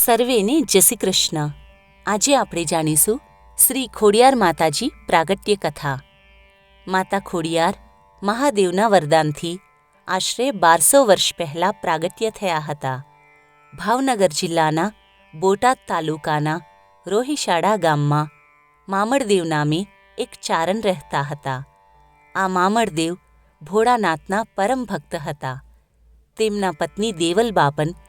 સર્વેને જય શ્રી કૃષ્ણ. આજે આપણે જાણીશું શ્રી ખોડિયાર માતાજી પ્રાગટ્ય કથા. માતા ખોડિયાર મહાદેવના વરદાનથી આશરે 1200 વર્ષ પહેલાં પ્રાગટ્ય થયા હતા. ભાવનગર જિલ્લાના બોટાદ તાલુકાના રોહિશાળા ગામમાં મામળદેવ નામે એક ચારણ રહેતા હતા. આ મામળદેવ ભોળાનાથના પરમ ભક્ત હતા. તેમના પત્ની દેવલબા પણ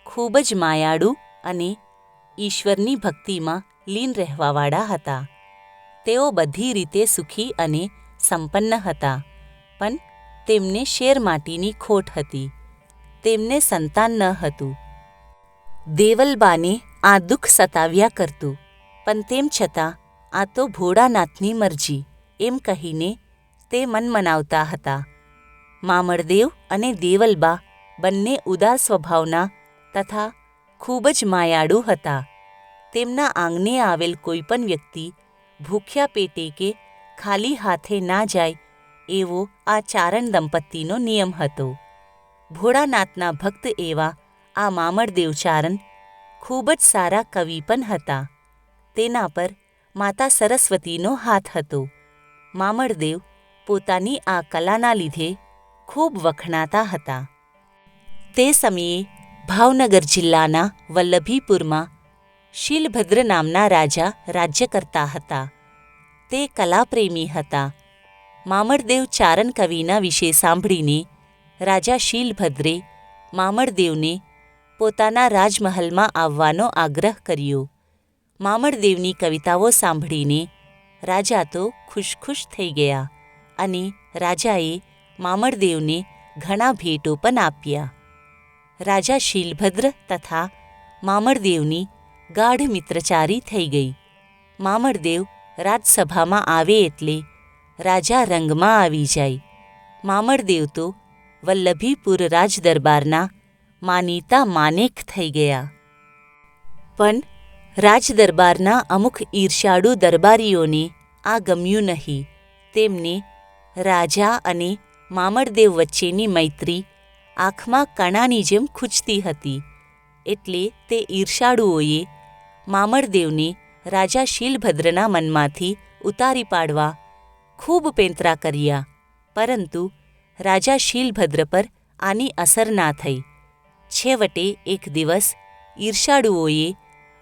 ખૂબ જ માયાળુ અને ઈશ્વરની ભક્તિમાં લીન રહેવાવાળા હતા. તેઓ બધી રીતે સુખી અને સંપન્ન હતા, પણ તેમને શેરમાટીની ખોટ હતી. તેમને સંતાન ન હતું. દેવલબાને આ દુઃખ સતાવ્યા કરતું, પણ તેમ છતાં આ તો ભોળાનાથની મરજી એમ કહીને તે મનમનાવતા હતા. મામળદેવ અને દેવલબા બંને ઉદાર સ્વભાવના તથા ખૂબ જ માયાળુ હતા. તેમના આંગણે આવેલ કોઈપણ વ્યક્તિ ભૂખ્યા પેટે કે ખાલી હાથે ના જાય એવો આ ચારણ દંપતીનો નિયમ હતો. ભોળાનાથના ભક્ત એવા આ મામળદેવ ચારણ ખૂબ જ સારા કવિ પણ હતા. તેના પર માતા સરસ્વતીનો હાથ હતો. મામળદેવ પોતાની આ કલાના લીધે ખૂબ વખણાતા હતા. તે સમયે ભાવનગર જિલ્લાના વલ્લભીપુરમાં શીલભદ્ર નામના રાજા રાજ્ય કરતા હતા. તે કલાપ્રેમી હતા. મામળદેવ ચારણ કવિના વિશે સાંભળીને રાજા શીલભદ્રે મામળદેવને પોતાના રાજમહલમાં આવવાનો આગ્રહ કર્યો. મામળદેવની કવિતાઓ સાંભળીને રાજા તો ખુશ થઈ ગયા અને રાજાએ મામળદેવને ઘણા ભેટો પણ આપ્યા. રાજા શીલભદ્ર તથા મામળદેવની ગાઢ મિત્રચારી થઈ ગઈ. મામળદેવ રાજસભામાં આવે એટલે રાજા રંગમાં આવી જાય. મામળદેવ તો વલ્લભીપુર રાજદરબારના માનીતા માનેક થઈ ગયા. પણ રાજદરબારના અમુક ઈર્ષ્યાળુ દરબારીઓને આ ગમ્યું નહીં. તેમને રાજા અને મામળદેવ વચ્ચેની મૈત્રી આંખમાં કણાની જેમ ખૂંચતી હતી. એટલે તે ઈર્ષાળુઓએ મામળદેવને રાજા શીલભદ્રના મનમાંથી ઉતારી પાડવા ખૂબ પેંતરા કર્યા, પરંતુ રાજા શીલભદ્ર પર આની અસર ના થઈ. છેવટે એક દિવસ ઈર્ષાળુઓએ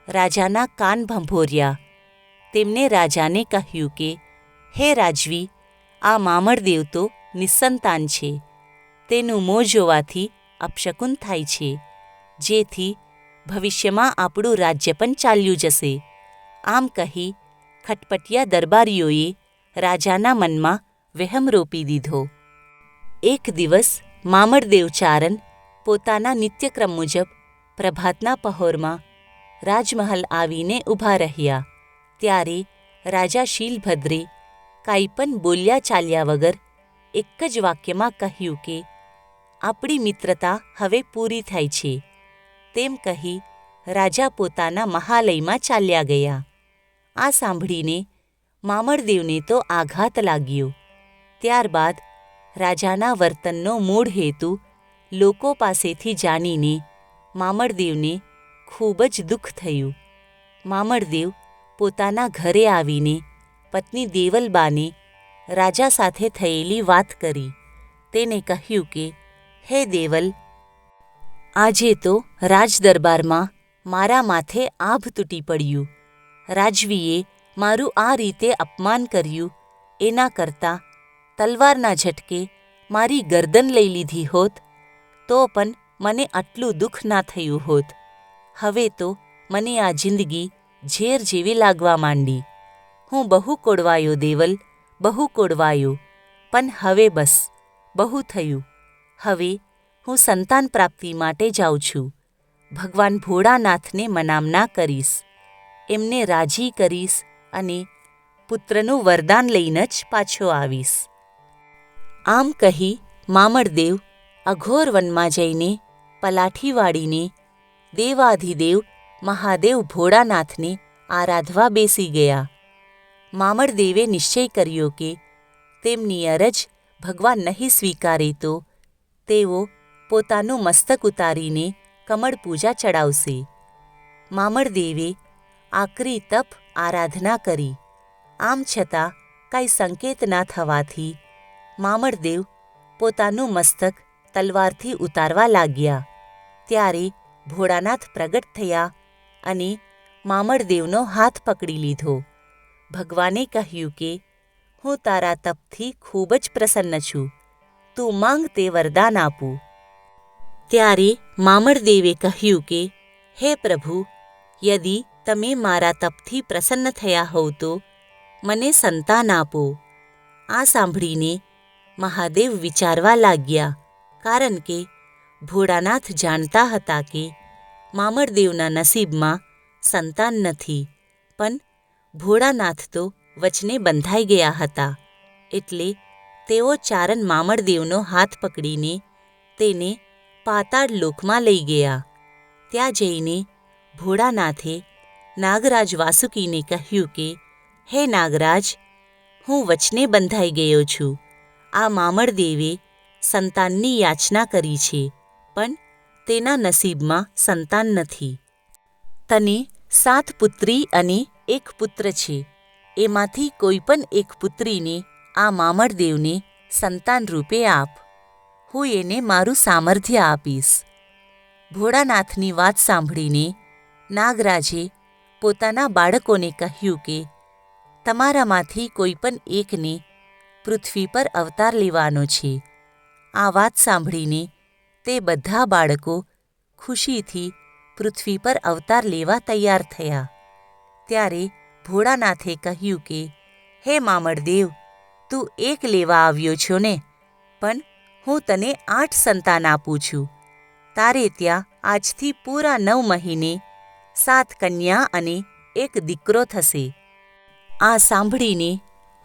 રાજાના કાન ભંભોર્યા. તેમને રાજાને કહ્યું કે, હે રાજવી, આ મામળદેવ તો નિસંતાન છે. તેનું મોં જોવાથી અપશકુન થાય છે, જેથી ભવિષ્યમાં આપણું રાજ્ય પણ ચાલ્યું જશે. આમ કહી ખટપટિયા દરબારીઓએ રાજાના મનમાં વહેમ રોપી દીધો. એક દિવસ મામળદેવ ચારણ પોતાના નિત્યક્રમ મુજબ પ્રભાતના પહોરમાં રાજમહલ આવીને ઊભા રહ્યા. ત્યારે રાજા શીલભદ્રે કાંઈ પણ બોલ્યા ચાલ્યા વગર એક જ વાક્યમાં કહ્યું કે, આપણી મિત્રતા હવે પૂરી થાય છે. તેમ કહી રાજા પોતાના મહાલયમાં ચાલ્યા ગયા. આ સાંભળીને મામળદેવને તો આઘાત લાગ્યો. ત્યારબાદ રાજાના વર્તનનો મૂળ હેતુ લોકો પાસેથી જાણીને મામળદેવને ખૂબ જ દુઃખ થયું. મામળદેવ પોતાના ઘરે આવીને પત્ની દેવલબાને રાજા સાથે થયેલી વાત કરી. તેને કહ્યું કે, હે દેવલ, આજે તો રાજદરબારમાં મારા માથે આભ તૂટી પડ્યું. રાજવીએ મારું આ રીતે અપમાન કર્યું એના કરતાં તલવારના ઝટકે મારી ગરદન લઈ લીધી હોત તો પણ મને આટલું દુઃખ ના થયું હોત. હવે તો મને આ જિંદગી ઝેર જેવી લાગવા માંડી. હું બહુ કોડવાયો દેવલ, બહુ કોડવાયો, પણ હવે બસ બહુ થયું. હવે હું સંતાન પ્રાપ્તિ માટે જાઉં છું. ભગવાન ભોળાનાથને મનામના કરીશ, એમને રાજી કરીશ અને પુત્રનું વરદાન લઈને જ પાછો આવીશ. આમ કહી મામળદેવ અઘોર વનમાં જઈને પલાઠી વાળીને દેવાધિદેવ મહાદેવ ભોળાનાથને આરાધવા બેસી ગયા. મામળદેવે નિશ્ચય કર્યો કે તેમની અરજ ભગવાન નહીં સ્વીકારે તો તેઓ પોતાનું મસ્તક ઉતારીને કમળ પૂજા ચડાવશે. મામળદેવે આકરી તપ આરાધના કરી. આમ છતાં કાંઈ સંકેત ના થવાથી મામળદેવ પોતાનું મસ્તક તલવારથી ઉતારવા લાગ્યા. ત્યારે ભોળાનાથ પ્રગટ થયા અને મામળદેવનો હાથ પકડી લીધો. ભગવાને કહ્યું કે હું તારા તપથી ખૂબ જ પ્રસન્ન છું, તું માંગ તે વરદાન આપું. ત્યારે મામળદેવે કહ્યું કે હે પ્રભુ, યદિ તમે મારા તપથી પ્રસન્ન થયા હોવ તો મને સંતાન આપો. આ સાંભળીને મહાદેવ વિચારવા લાગ્યા, કારણ કે ભોળાનાથ જાણતા હતા કે મામળદેવના નસીબમાં સંતાન નથી, પણ ભોળાનાથ તો વચને બંધાઈ ગયા હતા. એટલે તેઓ ચારણ મામળદેવનો હાથ પકડીને તેને પાતાળ લોકમાં લઈ ગયા. ત્યાં જઈને ભોળાનાથે નાગરાજ વાસુકીને કહ્યું કે હે નાગરાજ, હું વચને બંધાઈ ગયો છું. આ મામળદેવે સંતાનની યાચના કરી છે, પણ તેના નસીબમાં સંતાન નથી. તને 7 પુત્રી અને 1 પુત્ર છે. એમાંથી કોઈ પણ એક પુત્રીને આ મામળદેવને સંતાન રૂપે આપ. હું એને મારું સામર્થ્ય આપીશ. ભોળાનાથની વાત સાંભળીને નાગરાજે પોતાના બાળકોને કહ્યું કે તમારામાંથી કોઈ પણ એકને પૃથ્વી પર અવતાર લેવાનો છે. આ વાત સાંભળીને તે બધા બાળકો ખુશીથી પૃથ્વી પર અવતાર લેવા તૈયાર થયા. ત્યારે ભોળાનાથે કહ્યું કે હે મામળદેવ, તું એક લેવા આવ્યો છો ને, પણ હું તને 8 સંતાન આપું છું. તારે ત્યાં આજથી પૂરા 9 મહિને 7 કન્યા અને 1 દીકરો થશે. આ સાંભળીને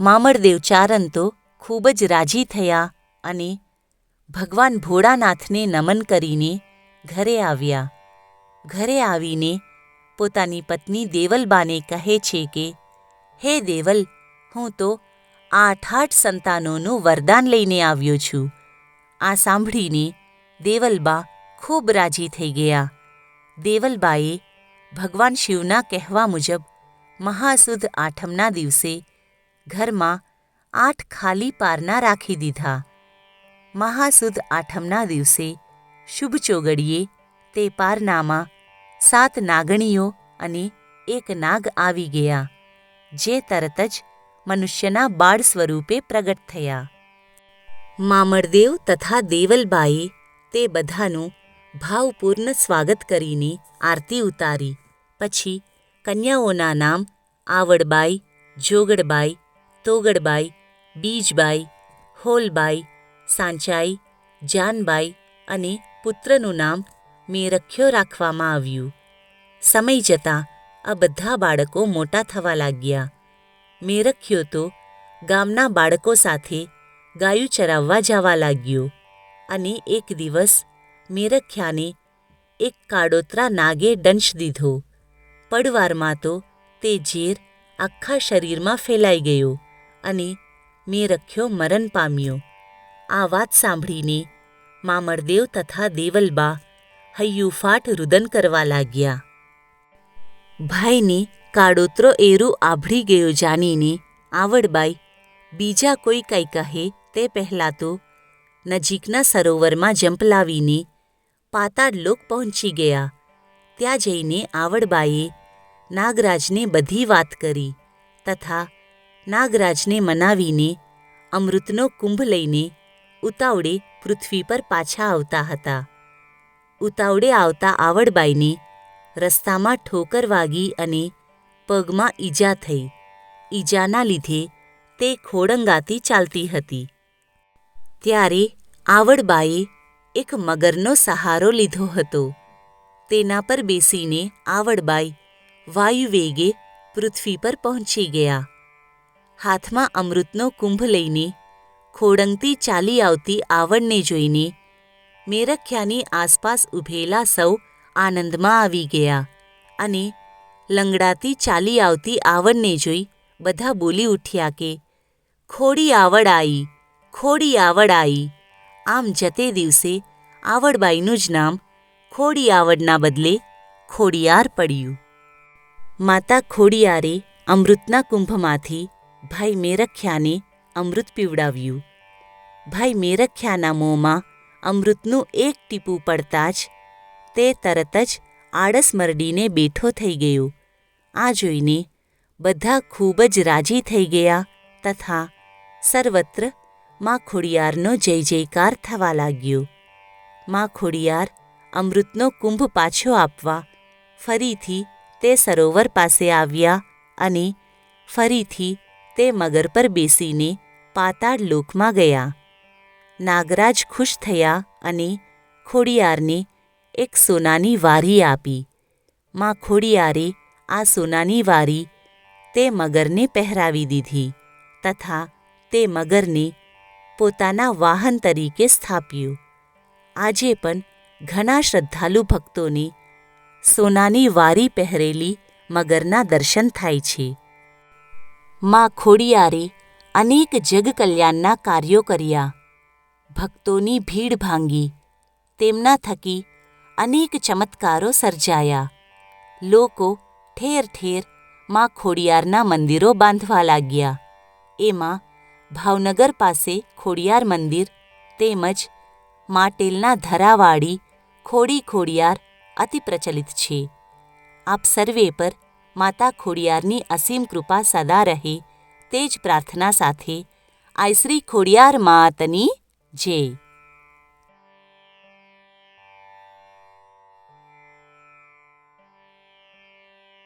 મામળદેવ ચારણ તો ખૂબ જ રાજી થયા અને ભગવાન ભોળાનાથને નમન કરીને ઘરે આવ્યા. ઘરે આવીને પોતાની પત્ની દેવલબાને કહે છે કે હે દેવલ, હું તો 8 સંતાનોનું વરદાન લઈને આવ્યો છું. આ સાંભળીને દેવલબા ખૂબ રાજી થઈ ગયા. દેવલબાએ ભગવાન શિવના કહેવા મુજબ મહાસુદ આઠમના દિવસે ઘરમાં 8 ખાલી પારણા રાખી દીધા. મહાસુદ આઠમના દિવસે શુભ ચોગડિયે તે પારણામાં 7 નાગણીઓ અને 1 નાગ આવી ગયા, જે તરત જ મનુષ્યના બાળ સ્વરૂપે પ્રગટ થયા. મામળદેવ તથા દેવલબાએ તે બધાનું ભાવપૂર્ણ સ્વાગત કરીને આરતી ઉતારી. પછી કન્યાઓના નામ આવડબાઈ, જોગડબાઈ, તોગડબાઈ, બીજબાઈ, હોલબાઈ, સાંચાઈ, જાનબાઈ અને પુત્રનું નામ મેરખ્યો રાખવામાં આવ્યું. સમય જતાં આ બધા બાળકો મોટા થવા લાગ્યા. મેરખ્યો તો ગામના બાળકો સાથે ગાયું ચરાવવા જવા લાગ્યો અને એક દિવસ મેરખ્યાને એક કાળોતરા નાગે દંશ દીધો. પડવારમાં તો તે ઝેર આખા શરીરમાં ફેલાઈ ગયો અને મેરખ્યો મરણ પામ્યો. આ વાત સાંભળીને મામળદેવ તથા દેવલબા હૈયુફાટ રુદન કરવા લાગ્યા. ભાઈને કાળોતરો એરું આભળી ગયો જાણીને આવડબાઈ બીજા કોઈ કંઈ કહે તે પહેલાં તો નજીકના સરોવરમાં જંપલાવીને પાતાળલોક પહોંચી ગયા. ત્યાં જઈને આવડબાઈએ નાગરાજને બધી વાત કરી તથા નાગરાજને મનાવીને અમૃતનો કુંભ લઈને ઉતાવળે પૃથ્વી પર પાછા આવતા હતા. ઉતાવળે આવતા આવડબાઈને રસ્તામાં ઠોકર વાગી અને પગમાં ઈજા થઈ. ઈજાના લીધે તે ખોડંગાતી ચાલતી હતી. ત્યારે આવડબાએ એક મગરનો સહારો લીધો હતો. તેના પર બેસીને આવડબાઈ વાયુવેગે પૃથ્વી પર પહોંચી ગયા. હાથમાં અમૃતનો કુંભ લઈને ખોડંગતી ચાલી આવતી આવડને જોઈને મેરખ્યાની આસપાસ ઊભેલા સૌ આનંદમાં આવી ગયા અને લંગડાતી ચાલી આવતી આવડને જોઈ બધા બોલી ઉઠ્યા કે ખોડી આવડ આવી, ખોડી આવડ આવી. આમ જતે દિવસે આવડબાઈનું જ નામ ખોડી આવડના બદલે ખોડિયાર પડ્યું. માતા ખોડિયારે અમૃતના કુંભમાંથી ભાઈ મેરખ્યાને અમૃત પીવડાવ્યું. ભાઈ મેરખ્યાના મોંમાં અમૃતનું એક ટીપું પડતાં જ તે તરત જ આળસ મરડીને બેઠો થઈ ગયો. આ જોઈને બધા ખૂબ જ રાજી થઈ ગયા તથા સર્વત્ર માં ખોડિયારનો જય જયકાર થવા લાગ્યો. માં ખોડિયાર અમૃતનો કુંભ પાછો આપવા ફરીથી તે સરોવર પાસે આવ્યા અને ફરીથી તે મગર પર બેસીને પાતાળ લોકમાં ગયા. નાગરાજ ખુશ થયા અને ખોડિયારને એક સોનાની વારી આપી. માં ખોડિયારે આ સોનાની વારી તે મગરને પહેરાવી દીધી તથા તે મગરને પોતાના વાહન તરીકે સ્થાપ્યું. આજે પણ ઘણા શ્રદ્ધાળુ ભક્તોને સોનાની વારી પહેરેલી મગરના દર્શન થાય છે. માં ખોડિયારે અનેક જગકલ્યાણના કાર્યો કર્યા. ભક્તોની ભીડ ભાંગી. તેમના થકી અનેક ચમત્કારો સર્જાયા. લોકો ઠેર ઠેર માં ખોડિયારના મંદિરો બાંધવા લાગ્યા. એમાં ભાવનગર પાસે ખોડિયાર મંદિર તેમજ માટેલના ધરાવાળી ખોડિયાર અતિ પ્રચલિત છે. આપ સર્વે પર માતા ખોડિયારની અસીમ કૃપા સદા રહે તે જ પ્રાર્થના સાથે આઈ શ્રી ખોડિયાર માતની જય.